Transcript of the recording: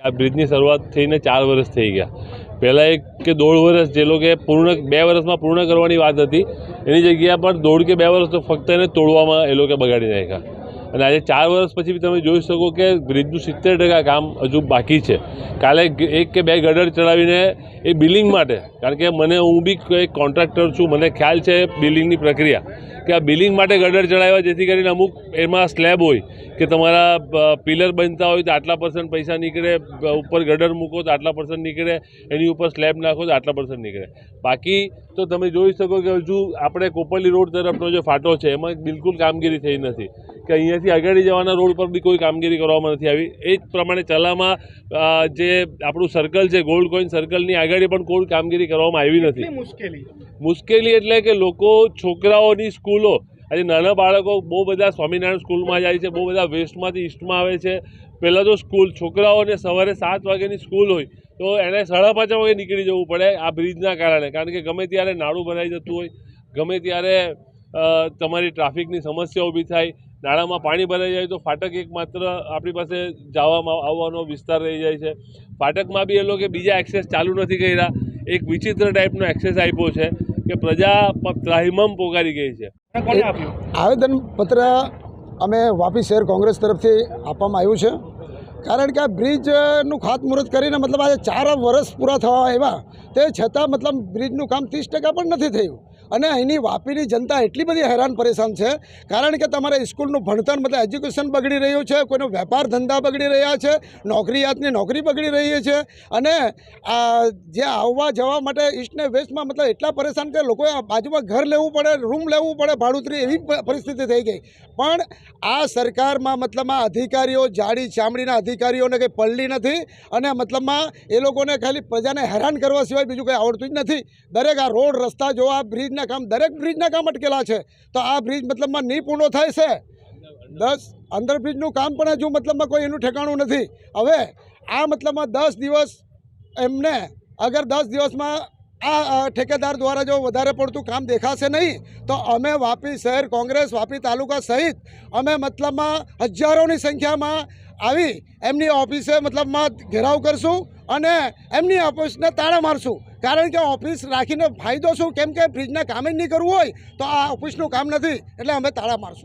આ બ્રિજની શરૂઆત થઈને 4 વર્ષ થઈ ગયા। પહેલાં 1 કે 1.5 વર્ષ જે લોકોએ પૂર્ણ 2 વર્ષમાં પૂર્ણ કરવાની વાત હતી, એની જગ્યા પર 1.5 કે 2 વર્ષ તો ફક્ત એને તોડવામાં એ લોકોએ બગાડી નાખ્યા। અને આજે 4 વર્ષ પછી તમે જોઈ શકો કે બ્રિજનું 70% કામ હજુ બાકી છે। કાલે 1 કે 2 ગટર ચડાવીને એ બિલિંગ માટે, કારણ કે હું બી એક કોન્ટ્રાક્ટર છું, મને ખ્યાલ છે બિલિંગની પ્રક્રિયા, કે આ બિલિંગ માટે ગટર ચડાવ્યા જેથી કરીને અમુક એમાં સ્લેબ હોય કે તમારા પિલર બનતા હોય તો આટલા % પૈસા નીકળે, ઉપર ગટર મૂકો તો આટલા % નીકળે, એની ઉપર સ્લેબ નાખો તો આટલા % નીકળે। બાકી તો તમે જોઈ શકો કે હજુ આપણે કોપરલી રોડ તરફનો જે ફાટો છે એમાં બિલકુલ કામગીરી થઈ નથી, કે અહીંયાથી આગળ જવાના રોડ પર બી કોઈ કામગીરી કરવામાં નથી આવી। એ જ પ્રમાણે ચલામાં જે આપણું સર્કલ છે, ગોલ્ડ કોઈન સર્કલની આગળ પણ કોઈ કામગીરી કરવામાં આવી નથી। મુશ્કેલી એટલે કે લોકો, છોકરાઓની સ્કૂલો, આજે નાના બાળકો બહુ બધા સ્વામિનારાયણ સ્કૂલમાં જાય છે, બહુ બધા વેસ્ટમાંથી ઈસ્ટમાં આવે છે। પહેલાં તો છોકરાઓને સવારે 7 વાગ્યાની સ્કૂલ હોય તો એને 5:30 વાગે નીકળી જવું પડે આ બ્રિજના કારણે, કારણ કે ગમે ત્યારે નાળું ભરાઈ જતું હોય, ગમે ત્યારે તમારી ટ્રાફિકની સમસ્યા ઊભી થાય, નાળામાં પાણી ભરાઈ જાય તો ફાટક એકમાત્ર આપણી પાસે જવામાં આવવાનો વિસ્તાર રહી જાય છે। ફાટકમાં બી એ લોકો બીજા એક્સેસ ચાલુ નથી કર્યા, એક વિચિત્ર ટાઈપનો એક્સેસ આપ્યો છે કે પ્રજા ત્રાહિમામ પોકારી ગઈ છે। આવેદનપત્ર અમે વાપી શહેર કોંગ્રેસ તરફથી આપવામાં આવ્યું છે, કારણ કે આ બ્રિજનું ખાતમુહૂર્ત કરીને મતલબ આજે 4 વર્ષ પૂરા થવા આવ્યા, તે છતાં મતલબ બ્રિજનું કામ 30% પણ નથી થયું। અને અહીંની વાપીની જનતા એટલી બધી હેરાન પરેશાન છે, કારણ કે તમારે સ્કૂલનું ભણતર મતલબ એજ્યુકેશન બગડી રહ્યું છે, કોઈનો વેપાર ધંધા બગડી રહ્યા છે, નોકરીયાતની નોકરી બગડી રહી છે, અને જે આવવા જવા માટે ઈસ્ટ ને વેસ્ટમાં મતલબ એટલા પરેશાન કે લોકોએ બાજુમાં ઘર લેવું પડે, રૂમ લેવું પડે ભાડુતરી, એવી પરિસ્થિતિ થઈ ગઈ। પણ આ સરકારમાં મતલબમાં અધિકારીઓ, જાડી ચામડીના અધિકારીઓને કંઈ પલ્લી નથી, અને મતલબમાં એ લોકોને ખાલી પ્રજાને હેરાન કરવા સિવાય બીજું કંઈ આવડતું જ નથી। દરેક આ રોડ રસ્તા જો આ બ્રિજના કામ, દરેક બ્રિજના કામ અટકેલા છે, તો આ બ્રિજ મતલબમાં નહીં પૂર્ણ થાય છે। 10 અંડરબ્રિજનું કામ પણ હજુ મતલબમાં કોઈ એનું ઠેકાણું નથી। હવે આ મતલબમાં 10 દિવસ એમને, અગર 10 દિવસમાં આ ઠેકેદાર દ્વારા જો વધારે પડતું કામ દેખાશે નહીં તો અમે વાપી શહેર કોંગ્રેસ, વાપી તાલુકા સહિત અમે મતલબમાં હજારોની સંખ્યામાં આવી એમની ઓફિસે મતલબમાં ઘેરાવ કરશું અને એમની ઓફિસને તાળા મારશું। કારણ કે ઓફિસ રાખીને ફાયદો શું, કેમ કે બ્રિજના કામ જ નહીં કરવું હોય તો આ ઓફિસનું કામ નથી, એટલે અમે તાળા મારશું।